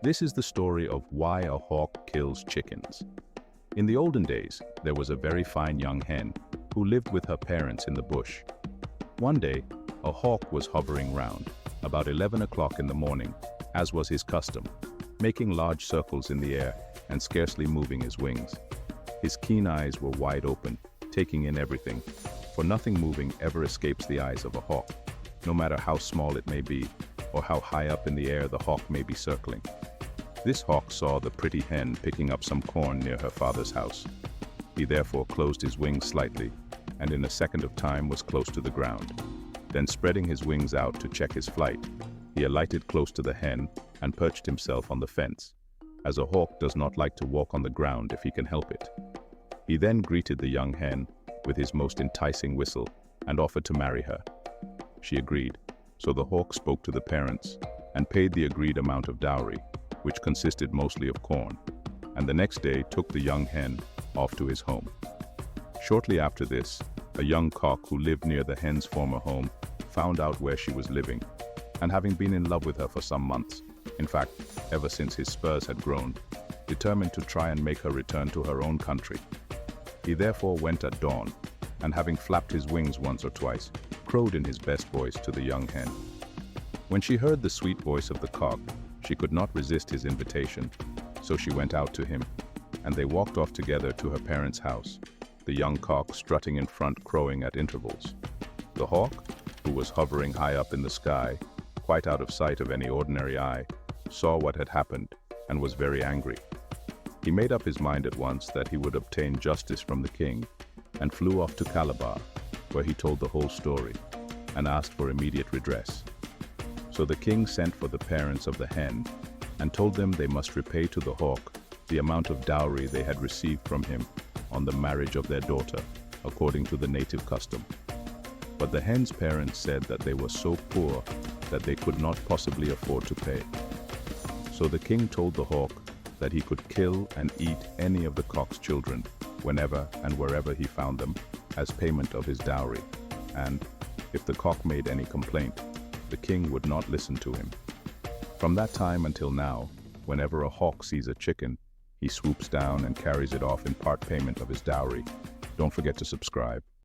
This is the story of why a hawk kills chickens. In the olden days, there was a very fine young hen who lived with her parents in the bush. One day, a hawk was hovering round, about 11 o'clock in the morning, as was his custom, making large circles in the air and scarcely moving his wings. His keen eyes were wide open, taking in everything, for nothing moving ever escapes the eyes of a hawk, no matter how small it may be, or how high up in the air the hawk may be circling. This hawk saw the pretty hen picking up some corn near her father's house. He therefore closed his wings slightly, and in a second of time was close to the ground. Then spreading his wings out to check his flight, he alighted close to the hen and perched himself on the fence, as a hawk does not like to walk on the ground if he can help it. He then greeted the young hen with his most enticing whistle and offered to marry her. She agreed, so the hawk spoke to the parents and paid the agreed amount of dowry, which consisted mostly of corn, and the next day took the young hen off to his home. Shortly after this, a young cock who lived near the hen's former home found out where she was living, and having been in love with her for some months, in fact, ever since his spurs had grown, determined to try and make her return to her own country. He therefore went at dawn, and having flapped his wings once or twice, crowed in his best voice to the young hen. When she heard the sweet voice of the cock, she could not resist his invitation, so she went out to him, and they walked off together to her parents' house, the young cock strutting in front, crowing at intervals. The hawk, who was hovering high up in the sky, quite out of sight of any ordinary eye, saw what had happened and was very angry. He made up his mind at once that he would obtain justice from the king, and flew off to Calabar, where he told the whole story, and asked for immediate redress. So the king sent for the parents of the hen, and told them they must repay to the hawk the amount of dowry they had received from him on the marriage of their daughter, according to the native custom. But the hen's parents said that they were so poor that they could not possibly afford to pay. So the king told the hawk that he could kill and eat any of the cock's children, whenever and wherever he found them, as payment of his dowry, and, if the cock made any complaint, the king would not listen to him. From that time until now, whenever a hawk sees a chicken, he swoops down and carries it off in part payment of his dowry. Don't forget to subscribe.